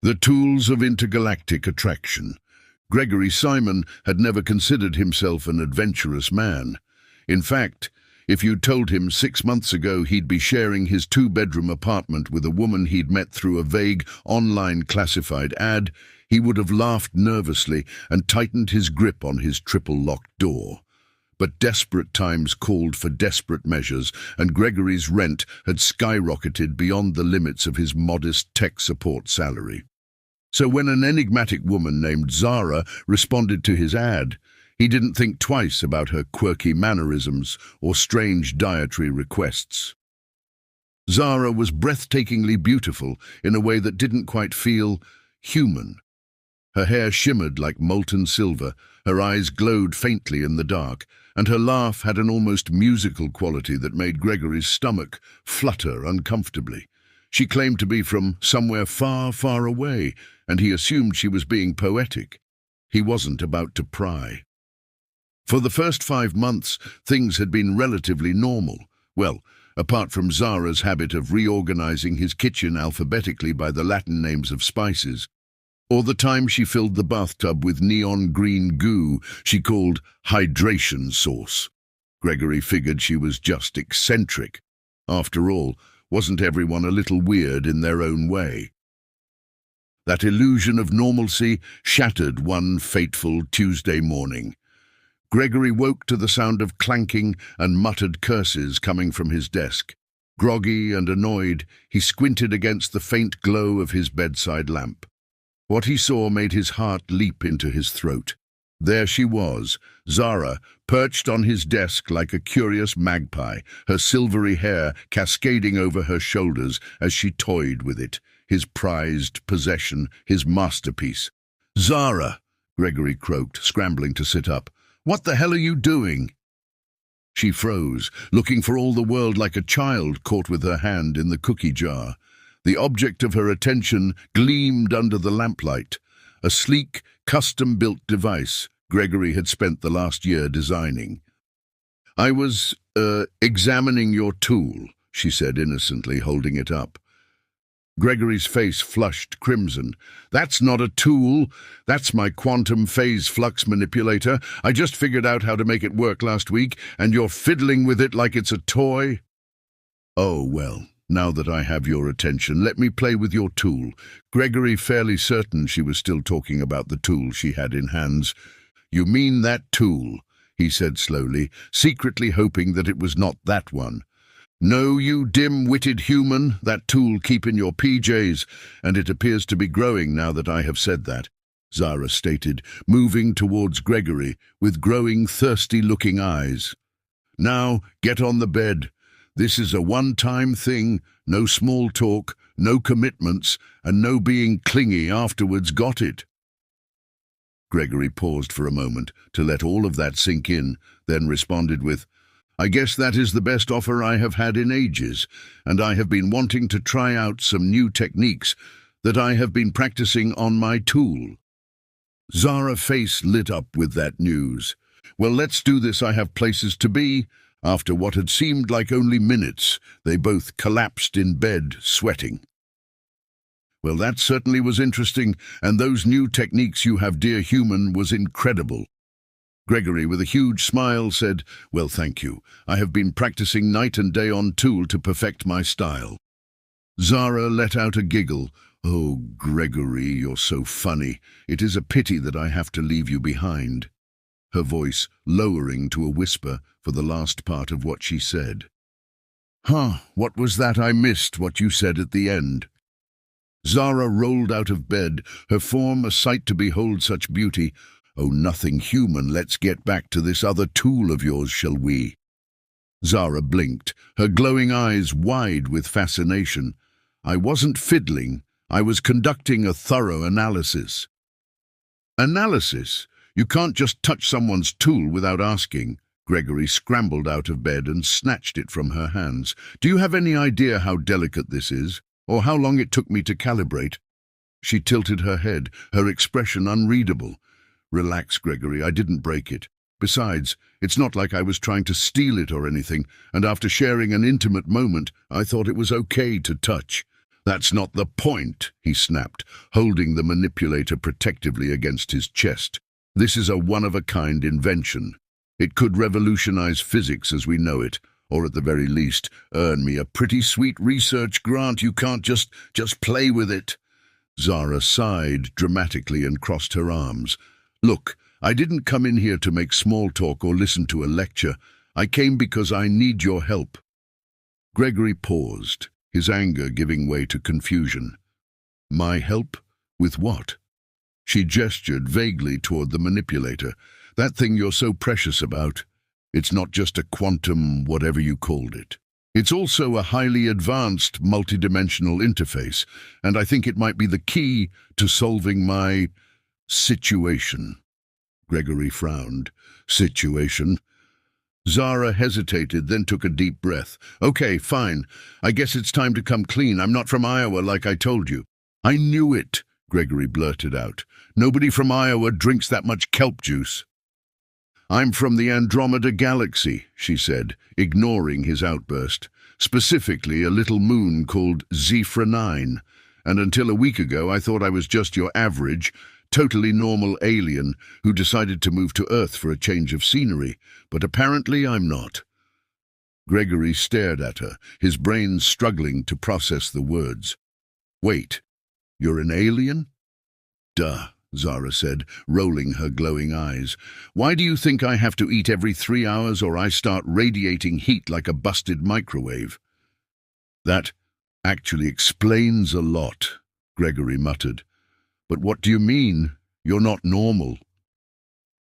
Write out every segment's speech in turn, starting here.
The tools of intergalactic attraction. Gregory Simon had never considered himself an adventurous man. In fact, if you'd told him 6 months ago he'd be sharing his 2-bedroom apartment with a woman he'd met through a vague online classified ad, he would have laughed nervously and tightened his grip on his triple-locked door. But desperate times called for desperate measures, and Gregory's rent had skyrocketed beyond the limits of his modest tech support salary. So when an enigmatic woman named Zara responded to his ad, he didn't think twice about her quirky mannerisms or strange dietary requests. Zara was breathtakingly beautiful in a way that didn't quite feel human. Her hair shimmered like molten silver, her eyes glowed faintly in the dark, and her laugh had an almost musical quality that made Gregory's stomach flutter uncomfortably. She claimed to be from somewhere far, far away, and he assumed she was being poetic. He wasn't about to pry. For the first 5 months, things had been relatively normal. Well, apart from Zara's habit of reorganizing his kitchen alphabetically by the Latin names of spices, or the time she filled the bathtub with neon green goo she called hydration sauce. Gregory figured she was just eccentric. After all, wasn't everyone a little weird in their own way? That illusion of normalcy shattered one fateful Tuesday morning. Gregory woke to the sound of clanking and muttered curses coming from his desk. Groggy and annoyed, he squinted against the faint glow of his bedside lamp. What he saw made his heart leap into his throat. There she was, Zara, perched on his desk like a curious magpie, her silvery hair cascading over her shoulders as she toyed with it, his prized possession, his masterpiece. "Zara," Gregory croaked, scrambling to sit up. "What the hell are you doing?" She froze, looking for all the world like a child caught with her hand in the cookie jar. The object of her attention gleamed under the lamplight, a sleek, custom-built device Gregory had spent the last year designing. "I was, examining your tool," she said innocently, holding it up. Gregory's face flushed crimson. "That's not a tool. That's my quantum phase flux manipulator. I just figured out how to make it work last week, and you're fiddling with it like it's a toy." "Oh, well. Now that I have your attention, let me play with your tool." Gregory, fairly certain she was still talking about the tool she had in hands. "You mean that tool," he said slowly, secretly hoping that it was not that one. "No, you dim-witted human, that tool keep in your PJs, and it appears to be growing now that I have said that," Zara stated, moving towards Gregory with growing, thirsty-looking eyes. "Now, get on the bed. This is a one-time thing, no small talk, no commitments, and no being clingy afterwards, got it?" Gregory paused for a moment to let all of that sink in, then responded with, "I guess that is the best offer I have had in ages, and I have been wanting to try out some new techniques that I have been practicing on my tool." Zara's face lit up with that news. "Well, let's do this. I have places to be." After what had seemed like only minutes, they both collapsed in bed, sweating. "Well, that certainly was interesting, and those new techniques you have, dear human, was incredible." Gregory, with a huge smile, said, "Well, thank you. I have been practicing night and day on tool to perfect my style." Zara let out a giggle. "Oh, Gregory, you're so funny. It is a pity that I have to leave you behind," her voice lowering to a whisper for the last part of what she said. "Huh, what was that? I missed what you said at the end." Zara rolled out of bed, her form a sight to behold, such beauty. "Oh, nothing human, let's get back to this other tool of yours, shall we?" Zara blinked, her glowing eyes wide with fascination. "I wasn't fiddling, I was conducting a thorough analysis." "Analysis? You can't just touch someone's tool without asking." Gregory scrambled out of bed and snatched it from her hands. "Do you have any idea how delicate this is, or how long it took me to calibrate?" She tilted her head, her expression unreadable. "Relax, Gregory, I didn't break it. Besides, it's not like I was trying to steal it or anything, and after sharing an intimate moment, I thought it was okay to touch. That's not the point, he snapped, holding the manipulator protectively against his chest. This is a one-of-a-kind invention. It could revolutionize physics as we know it, or at the very least, earn me a pretty sweet research grant. You can't just play with it. Zara sighed dramatically and crossed her arms. Look, I didn't come in here to make small talk or listen to a lecture. I came because I need your help. Gregory paused, his anger giving way to confusion. My help? With what? She gestured vaguely toward the manipulator. That thing you're so precious about. It's not just a quantum whatever you called it. It's also a highly advanced multidimensional interface, and I think it might be the key to solving my situation. Gregory frowned. Situation? Zara hesitated, then took a deep breath. Okay, fine. I guess it's time to come clean. I'm not from Iowa like I told you. I knew it, Gregory blurted out. Nobody from Iowa drinks that much kelp juice. I'm from the Andromeda Galaxy, she said, ignoring his outburst. Specifically a little moon called Zephyr 9. And until a week ago I thought I was just your average, totally normal alien who decided to move to Earth for a change of scenery. But apparently I'm not. Gregory stared at her, his brain struggling to process the words. Wait, you're an alien? Duh, Zara said, rolling her glowing eyes. Why do you think I have to eat every 3 hours or I start radiating heat like a busted microwave? That actually explains a lot, Gregory muttered. But what do you mean? You're not normal.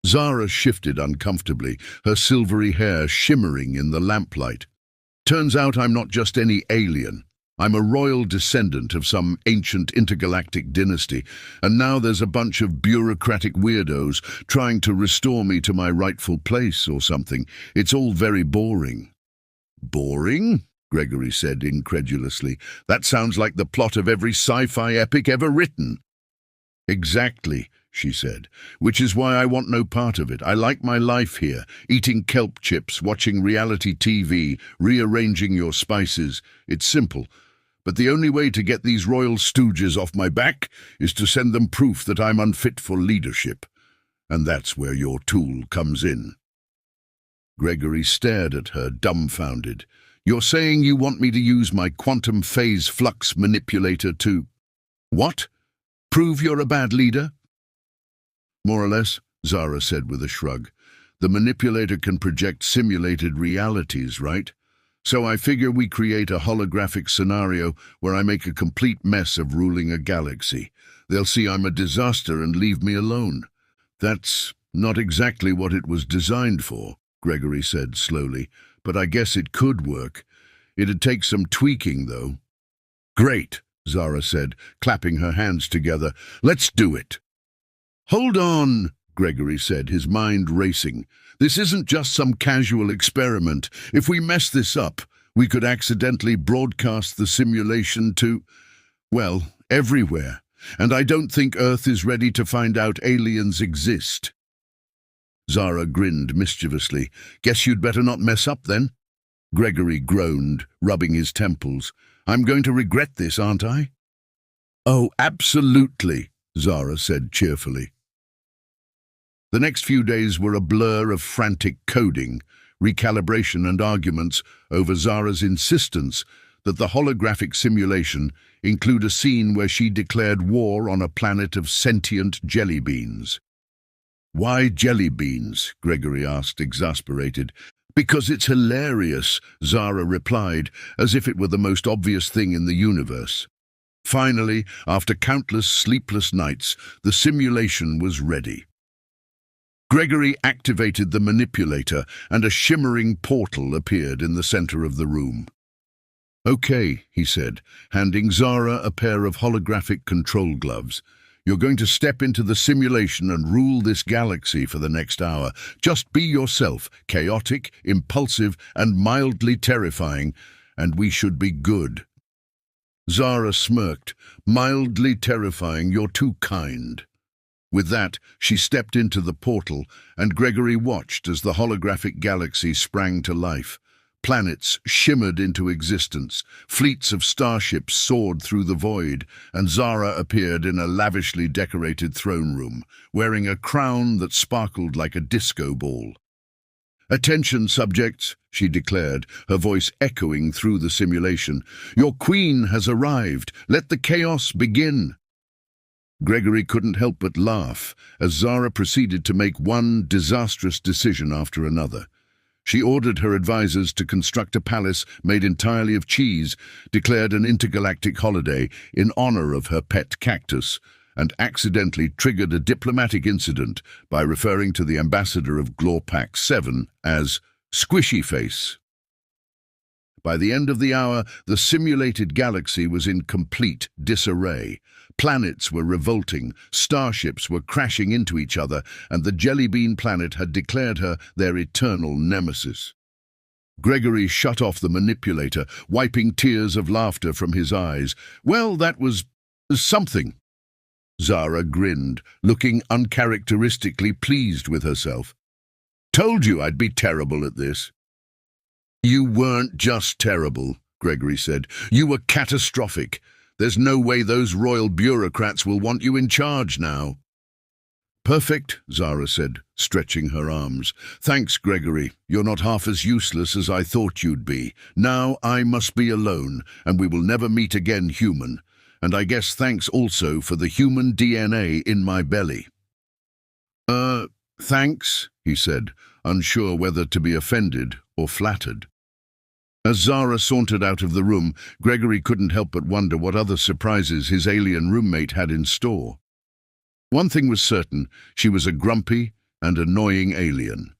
Zara shifted uncomfortably, her silvery hair shimmering in the lamplight. Turns out I'm not just any alien. I'm a royal descendant of some ancient intergalactic dynasty, and now there's a bunch of bureaucratic weirdos trying to restore me to my rightful place or something. It's all very boring. Boring? Gregory said incredulously. That sounds like the plot of every sci-fi epic ever written. Exactly, she said, which is why I want no part of it. I like my life here, eating kelp chips, watching reality TV, rearranging your spices. It's simple. But the only way to get these royal stooges off my back is to send them proof that I'm unfit for leadership. And that's where your tool comes in. Gregory stared at her, dumbfounded. You're saying you want me to use my quantum phase flux manipulator to... What? Prove you're a bad leader? More or less, Zara said with a shrug. The manipulator can project simulated realities, right? So I figure we create a holographic scenario where I make a complete mess of ruling a galaxy. They'll see I'm a disaster and leave me alone. That's not exactly what it was designed for, Gregory said slowly, but I guess it could work. It'd take some tweaking, though. Great, Zara said, clapping her hands together. Let's do it. Hold on, Gregory said, his mind racing. This isn't just some casual experiment. If we mess this up, we could accidentally broadcast the simulation to, well, everywhere. And I don't think Earth is ready to find out aliens exist. Zara grinned mischievously. Guess you'd better not mess up then. Gregory groaned, rubbing his temples. I'm going to regret this, aren't I? Oh, absolutely, Zara said cheerfully. The next few days were a blur of frantic coding, recalibration and arguments over Zara's insistence that the holographic simulation include a scene where she declared war on a planet of sentient jelly beans. Why jelly beans? Gregory asked, exasperated. Because it's hilarious, Zara replied, as if it were the most obvious thing in the universe. Finally, after countless sleepless nights, the simulation was ready. Gregory activated the manipulator, and a shimmering portal appeared in the center of the room. Okay, he said, handing Zara a pair of holographic control gloves. You're going to step into the simulation and rule this galaxy for the next hour. Just be yourself, chaotic, impulsive, and mildly terrifying, and we should be good. Zara smirked. Mildly terrifying, you're too kind. With that, she stepped into the portal, and Gregory watched as the holographic galaxy sprang to life. Planets shimmered into existence, fleets of starships soared through the void, and Zara appeared in a lavishly decorated throne room, wearing a crown that sparkled like a disco ball. "Attention, subjects," she declared, her voice echoing through the simulation. "Your queen has arrived. Let the chaos begin." Gregory couldn't help but laugh as Zara proceeded to make one disastrous decision after another. She ordered her advisors to construct a palace made entirely of cheese, declared an intergalactic holiday in honor of her pet cactus, and accidentally triggered a diplomatic incident by referring to the ambassador of Glorpax 7 as Squishy Face. By the end of the hour, the simulated galaxy was in complete disarray. Planets were revolting, starships were crashing into each other, and the Jellybean planet had declared her their eternal nemesis. Gregory shut off the manipulator, wiping tears of laughter from his eyes. "Well, that was something." Zara grinned, looking uncharacteristically pleased with herself. "Told you I'd be terrible at this." "You weren't just terrible," Gregory said. "You were catastrophic. There's no way those royal bureaucrats will want you in charge now." "Perfect," Zara said, stretching her arms. "Thanks, Gregory. You're not half as useless as I thought you'd be. Now I must be alone, and we will never meet again, human. And I guess thanks also for the human DNA in my belly." Thanks," he said, unsure whether to be offended or flattered. As Zara sauntered out of the room, Gregory couldn't help but wonder what other surprises his alien roommate had in store. One thing was certain, she was a grumpy and annoying alien.